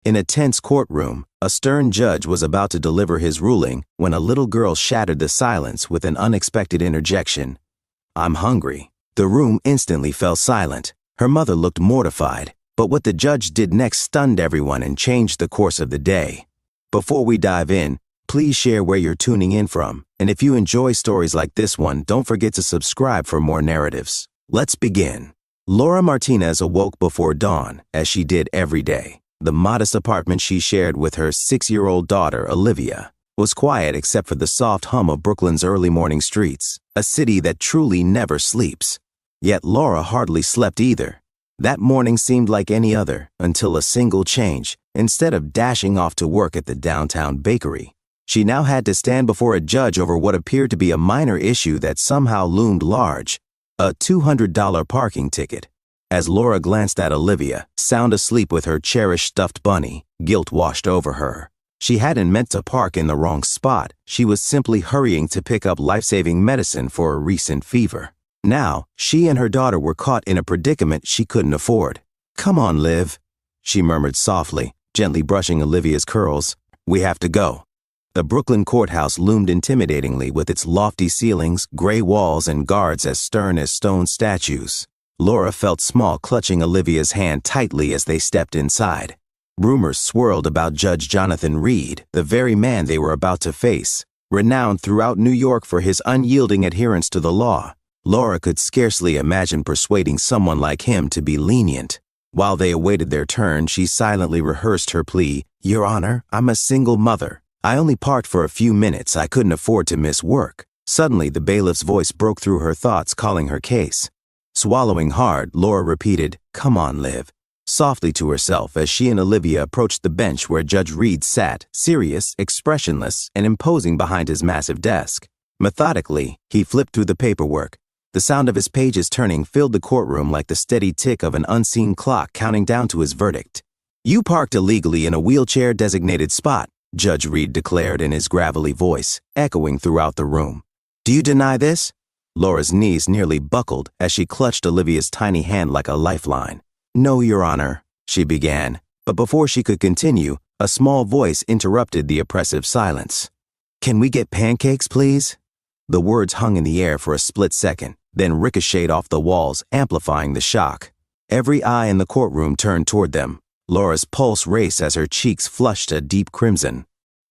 In a tense courtroom, a stern judge was about to deliver his ruling when a little girl shattered the silence with an unexpected interjection. "I'm hungry." The room instantly fell silent. Her mother looked mortified, but what the judge did next stunned everyone and changed the course of the day. Before we dive in, please share where you're tuning in from, and if you enjoy stories like this one, don't forget to subscribe for more narratives. Let's begin. Laura Martinez awoke before dawn, as she did every day. The modest apartment she shared with her 6-year-old daughter, Olivia, was quiet except for the soft hum of Brooklyn's early morning streets, a city that truly never sleeps. Yet Laura hardly slept either. That morning seemed like any other, until a single change. Instead of dashing off to work at the downtown bakery, she now had to stand before a judge over what appeared to be a minor issue that somehow loomed large: a $200 parking ticket. As Laura glanced at Olivia, sound asleep with her cherished stuffed bunny, guilt washed over her. She hadn't meant to park in the wrong spot. She was simply hurrying to pick up life-saving medicine for a recent fever. Now, she and her daughter were caught in a predicament she couldn't afford. "Come on, Liv," she murmured softly, gently brushing Olivia's curls. "We have to go." The Brooklyn courthouse loomed intimidatingly with its lofty ceilings, gray walls, and guards as stern as stone statues. Laura felt small, clutching Olivia's hand tightly as they stepped inside. Rumors swirled about Judge Jonathan Reed, the very man they were about to face. Renowned throughout New York for his unyielding adherence to the law, Laura could scarcely imagine persuading someone like him to be lenient. While they awaited their turn, she silently rehearsed her plea. "Your Honor, I'm a single mother. I only parked for a few minutes. I couldn't afford to miss work." Suddenly, the bailiff's voice broke through her thoughts, calling her case. Swallowing hard, Laura repeated, "Come on, Liv," softly to herself as she and Olivia approached the bench where Judge Reed sat, serious, expressionless, and imposing behind his massive desk. Methodically, he flipped through the paperwork. The sound of his pages turning filled the courtroom like the steady tick of an unseen clock counting down to his verdict. "You parked illegally in a wheelchair-designated spot," Judge Reed declared in his gravelly voice, echoing throughout the room. "Do you deny this?" Laura's knees nearly buckled as she clutched Olivia's tiny hand like a lifeline. "No, Your Honor," she began, but before she could continue, a small voice interrupted the oppressive silence. "Can we get pancakes, please?" The words hung in the air for a split second, then ricocheted off the walls, amplifying the shock. Every eye in the courtroom turned toward them. Laura's pulse raced as her cheeks flushed a deep crimson.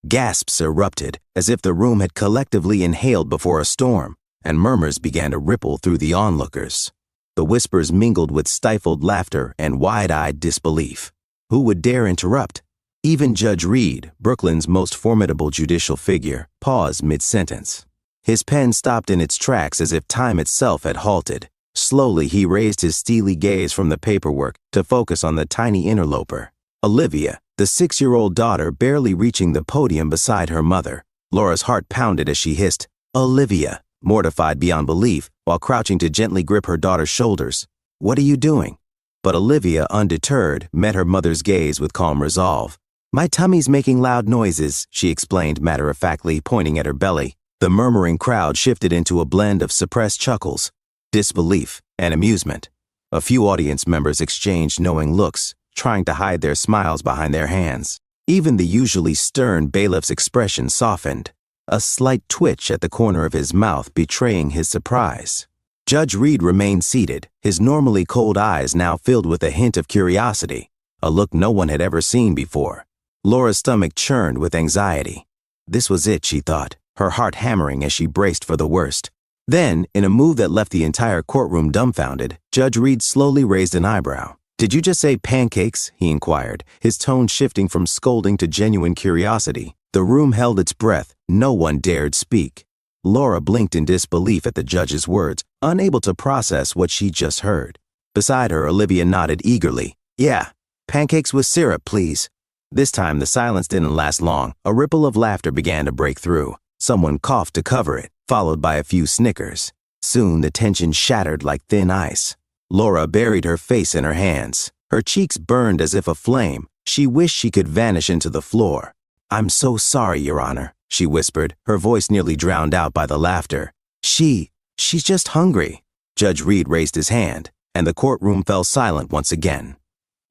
Gasps erupted, as if the room had collectively inhaled before a storm, and murmurs began to ripple through the onlookers. The whispers mingled with stifled laughter and wide-eyed disbelief. Who would dare interrupt? Even Judge Reed, Brooklyn's most formidable judicial figure, paused mid-sentence. His pen stopped in its tracks as if time itself had halted. Slowly, he raised his steely gaze from the paperwork to focus on the tiny interloper. Olivia, the 6-year-old daughter, barely reaching the podium beside her mother. Laura's heart pounded as she hissed, "Olivia," mortified beyond belief, while crouching to gently grip her daughter's shoulders. "What are you doing?" But Olivia, undeterred, met her mother's gaze with calm resolve. "My tummy's making loud noises," she explained matter-of-factly, pointing at her belly. The murmuring crowd shifted into a blend of suppressed chuckles, disbelief, and amusement. A few audience members exchanged knowing looks, trying to hide their smiles behind their hands. Even the usually stern bailiff's expression softened, a slight twitch at the corner of his mouth betraying his surprise. Judge Reed remained seated, his normally cold eyes now filled with a hint of curiosity, a look no one had ever seen before. Laura's stomach churned with anxiety. This was it, she thought, her heart hammering as she braced for the worst. Then, in a move that left the entire courtroom dumbfounded, Judge Reed slowly raised an eyebrow. "Did you just say pancakes?" he inquired, his tone shifting from scolding to genuine curiosity. The room held its breath. No one dared speak. Laura blinked in disbelief at the judge's words, unable to process what she just heard. Beside her, Olivia nodded eagerly. "Yeah, pancakes with syrup, please." This time, the silence didn't last long. A ripple of laughter began to break through. Someone coughed to cover it, followed by a few snickers. Soon, the tension shattered like thin ice. Laura buried her face in her hands. Her cheeks burned as if aflame. She wished she could vanish into the floor. "I'm so sorry, Your Honor," she whispered, her voice nearly drowned out by the laughter. She's just hungry." Judge Reed raised his hand, and the courtroom fell silent once again.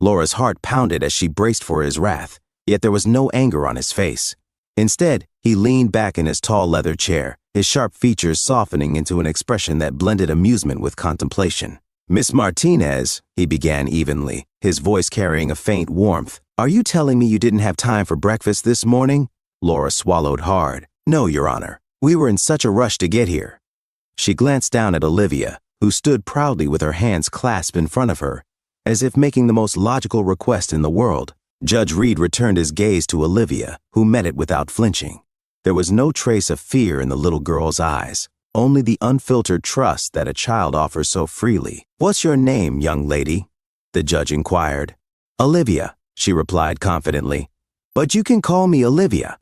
Laura's heart pounded as she braced for his wrath, yet there was no anger on his face. Instead, he leaned back in his tall leather chair, his sharp features softening into an expression that blended amusement with contemplation. "Miss Martinez," he began evenly, his voice carrying a faint warmth, "are you telling me you didn't have time for breakfast this morning?" Laura swallowed hard. "No, Your Honor. We were in such a rush to get here." She glanced down at Olivia, who stood proudly with her hands clasped in front of her, as if making the most logical request in the world. Judge Reed returned his gaze to Olivia, who met it without flinching. There was no trace of fear in the little girl's eyes, only the unfiltered trust that a child offers so freely. "What's your name, young lady?" the judge inquired. "Olivia," she replied confidently. "But you can call me Olivia."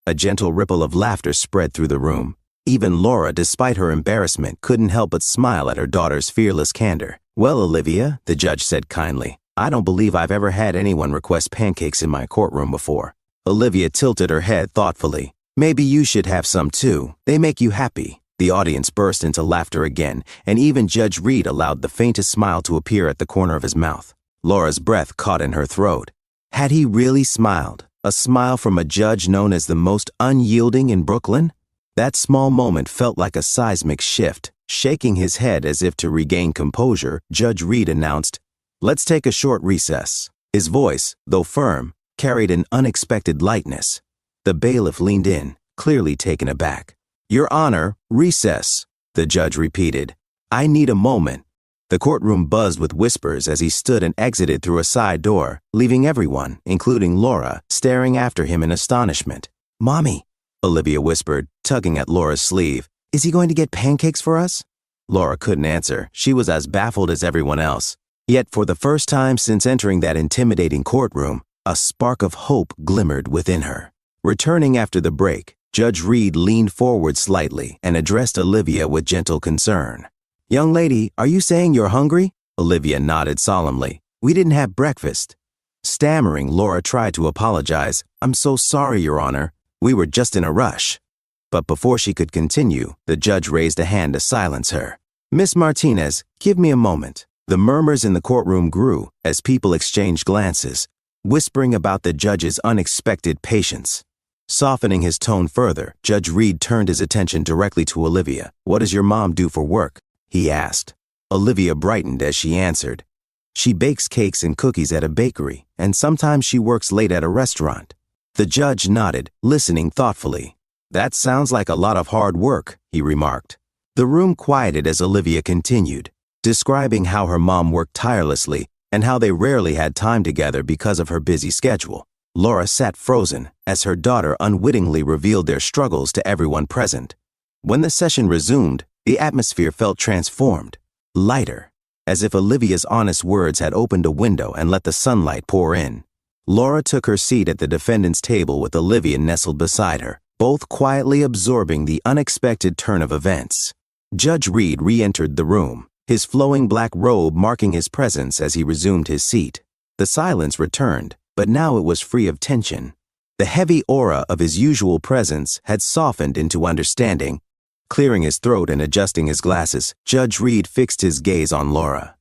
A gentle ripple of laughter spread through the room. Even Laura, despite her embarrassment, couldn't help but smile at her daughter's fearless candor. "Well, Olivia," the judge said kindly, "I don't believe I've ever had anyone request pancakes in my courtroom before." Olivia tilted her head thoughtfully. "Maybe you should have some too. They make you happy." The audience burst into laughter again, and even Judge Reed allowed the faintest smile to appear at the corner of his mouth. Laura's breath caught in her throat. Had he really smiled? A smile from a judge known as the most unyielding in Brooklyn? That small moment felt like a seismic shift. Shaking his head as if to regain composure, Judge Reed announced, "Let's take a short recess." His voice, though firm, carried an unexpected lightness. The bailiff leaned in, clearly taken aback. "Your Honor, recess," the judge repeated. "I need a moment." The courtroom buzzed with whispers as he stood and exited through a side door, leaving everyone, including Laura, staring after him in astonishment. "Mommy," Olivia whispered, tugging at Laura's sleeve, "is he going to get pancakes for us?" Laura couldn't answer. She was as baffled as everyone else. Yet for the first time since entering that intimidating courtroom, a spark of hope glimmered within her. Returning after the break, Judge Reed leaned forward slightly and addressed Olivia with gentle concern. "Young lady, are you saying you're hungry?" Olivia nodded solemnly. "We didn't have breakfast." Stammering, Laura tried to apologize. "I'm so sorry, Your Honor. We were just in a rush." But before she could continue, the judge raised a hand to silence her. "Miss Martinez, give me a moment." The murmurs in the courtroom grew as people exchanged glances, whispering about the judge's unexpected patience. Softening his tone further, Judge Reed turned his attention directly to Olivia. "What does your mom do for work?" he asked. Olivia brightened as she answered. "She bakes cakes and cookies at a bakery, and sometimes she works late at a restaurant." The judge nodded, listening thoughtfully. "That sounds like a lot of hard work," he remarked. The room quieted as Olivia continued, describing how her mom worked tirelessly and how they rarely had time together because of her busy schedule. Laura sat frozen as her daughter unwittingly revealed their struggles to everyone present. When the session resumed, the atmosphere felt transformed, lighter, as if Olivia's honest words had opened a window and let the sunlight pour in. Laura took her seat at the defendant's table with Olivia nestled beside her, both quietly absorbing the unexpected turn of events. Judge Reed re-entered the room, his flowing black robe marking his presence as he resumed his seat. The silence returned, but now it was free of tension. The heavy aura of his usual presence had softened into understanding. Clearing his throat and adjusting his glasses, Judge Reed fixed his gaze on Laura.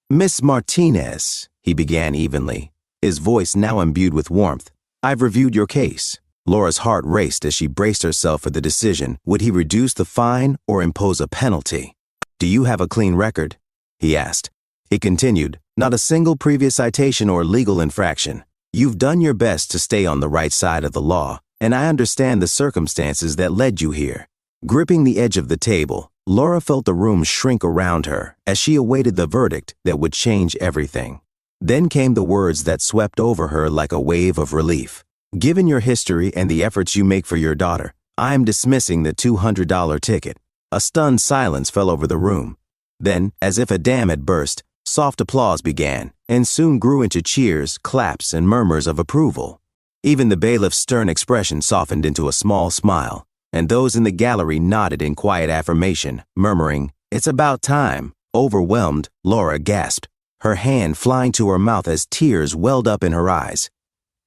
"Miss Martinez," he began evenly, his voice now imbued with warmth, "I've reviewed your case." Laura's heart raced as she braced herself for the decision. Would he reduce the fine or impose a penalty? "Do you have a clean record?" he asked. He continued, "Not a single previous citation or legal infraction. You've done your best to stay on the right side of the law, and I understand the circumstances that led you here." Gripping the edge of the table, Laura felt the room shrink around her as she awaited the verdict that would change everything. Then came the words that swept over her like a wave of relief. "Given your history and the efforts you make for your daughter, I am dismissing the $200 ticket." A stunned silence fell over the room. Then, as if a dam had burst, soft applause began, and soon grew into cheers, claps, and murmurs of approval. Even the bailiff's stern expression softened into a small smile, and those in the gallery nodded in quiet affirmation, murmuring, "It's about time." Overwhelmed, Laura gasped, her hand flying to her mouth as tears welled up in her eyes.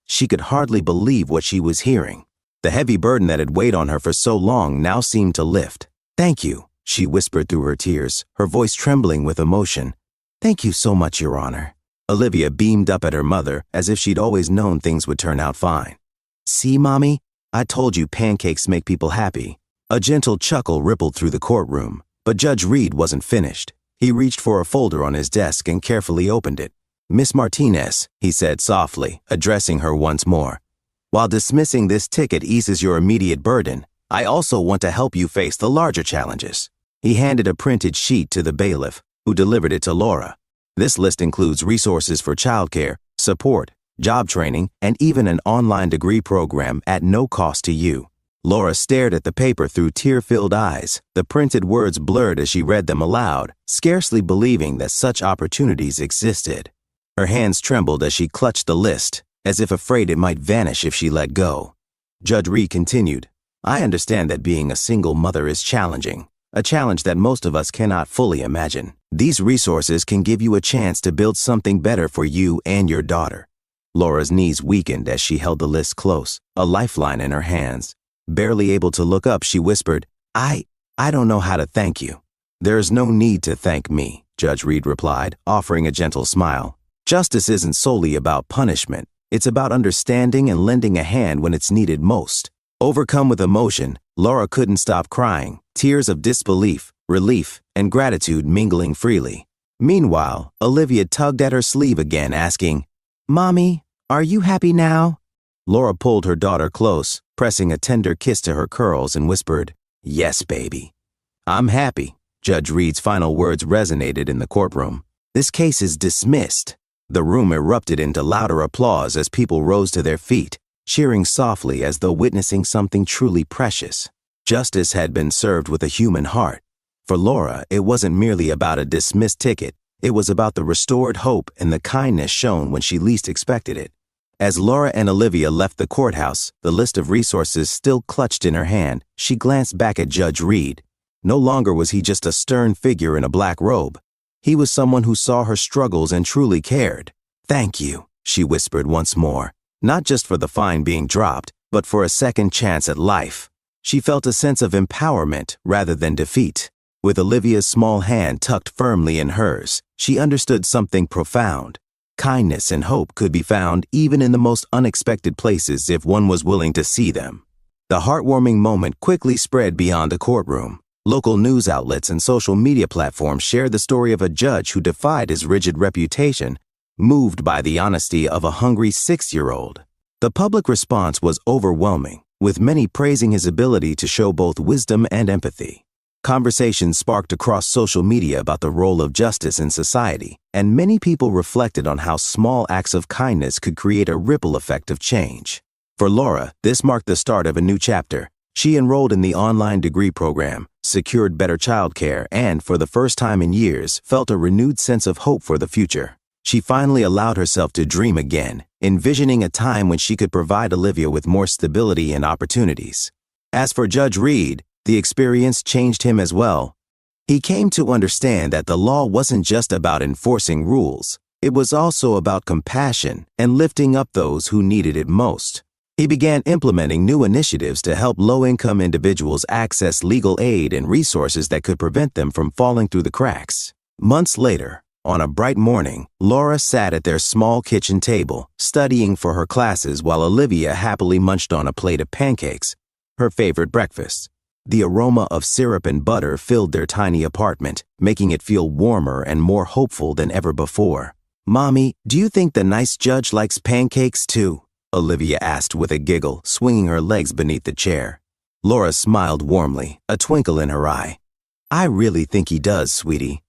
She could hardly believe what she was hearing. The heavy burden that had weighed on her for so long now seemed to lift. "Thank you," she whispered through her tears, her voice trembling with emotion. "Thank you so much, Your Honor." Olivia beamed up at her mother as if she'd always known things would turn out fine. "See, Mommy? I told you pancakes make people happy." A gentle chuckle rippled through the courtroom, but Judge Reed wasn't finished. He reached for a folder on his desk and carefully opened it. "Miss Martinez," he said softly, addressing her once more. "While dismissing this ticket eases your immediate burden, I also want to help you face the larger challenges." He handed a printed sheet to the bailiff, who delivered it to Laura. This list includes resources for childcare, support, job training, and even an online degree program at no cost to you. Laura stared at the paper through tear-filled eyes, the printed words blurred as she read them aloud, scarcely believing that such opportunities existed. Her hands trembled as she clutched the list, as if afraid it might vanish if she let go. Judge Reed continued, "I understand that being a single mother is challenging, a challenge that most of us cannot fully imagine. These resources can give you a chance to build something better for you and your daughter." Laura's knees weakened as she held the list close, a lifeline in her hands. Barely able to look up, she whispered, I don't know how to thank you." "There is no need to thank me," Judge Reed replied, offering a gentle smile. "Justice isn't solely about punishment. It's about understanding and lending a hand when it's needed most." Overcome with emotion, Laura couldn't stop crying, tears of disbelief, relief, and gratitude mingling freely. Meanwhile, Olivia tugged at her sleeve again, asking, "Mommy, are you happy now?" Laura pulled her daughter close, pressing a tender kiss to her curls, and whispered, "Yes, baby." "I'm happy." Judge Reed's final words resonated in the courtroom. "This case is dismissed." The room erupted into louder applause as people rose to their feet, cheering softly as though witnessing something truly precious. Justice had been served with a human heart. For Laura, it wasn't merely about a dismissed ticket. It was about the restored hope and the kindness shown when she least expected it. As Laura and Olivia left the courthouse, the list of resources still clutched in her hand, she glanced back at Judge Reed. No longer was he just a stern figure in a black robe. He was someone who saw her struggles and truly cared. "Thank you," she whispered once more, not just for the fine being dropped, but for a second chance at life. She felt a sense of empowerment rather than defeat. With Olivia's small hand tucked firmly in hers, she understood something profound. Kindness and hope could be found even in the most unexpected places if one was willing to see them. The heartwarming moment quickly spread beyond the courtroom. Local news outlets and social media platforms shared the story of a judge who defied his rigid reputation, moved by the honesty of a hungry 6-year-old. The public response was overwhelming, with many praising his ability to show both wisdom and empathy. Conversations sparked across social media about the role of justice in society, and many people reflected on how small acts of kindness could create a ripple effect of change. For Laura, this marked the start of a new chapter. She enrolled in the online degree program, secured better childcare, and, for the first time in years, felt a renewed sense of hope for the future. She finally allowed herself to dream again, envisioning a time when she could provide Olivia with more stability and opportunities. As for Judge Reed, the experience changed him as well. He came to understand that the law wasn't just about enforcing rules. It was also about compassion and lifting up those who needed it most. He began implementing new initiatives to help low-income individuals access legal aid and resources that could prevent them from falling through the cracks. Months later, on a bright morning, Laura sat at their small kitchen table, studying for her classes while Olivia happily munched on a plate of pancakes, her favorite breakfast. The aroma of syrup and butter filled their tiny apartment, making it feel warmer and more hopeful than ever before. "Mommy, do you think the nice judge likes pancakes too?" Olivia asked with a giggle, swinging her legs beneath the chair. Laura smiled warmly, a twinkle in her eye. "I really think he does, sweetie."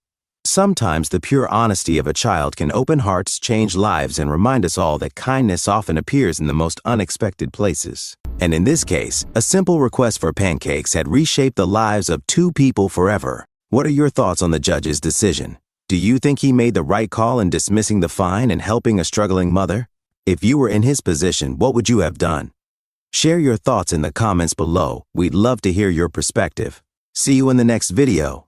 Sometimes the pure honesty of a child can open hearts, change lives, and remind us all that kindness often appears in the most unexpected places. And in this case, a simple request for pancakes had reshaped the lives of 2 people forever. What are your thoughts on the judge's decision? Do you think he made the right call in dismissing the fine and helping a struggling mother? If you were in his position, what would you have done? Share your thoughts in the comments below. We'd love to hear your perspective. See you in the next video.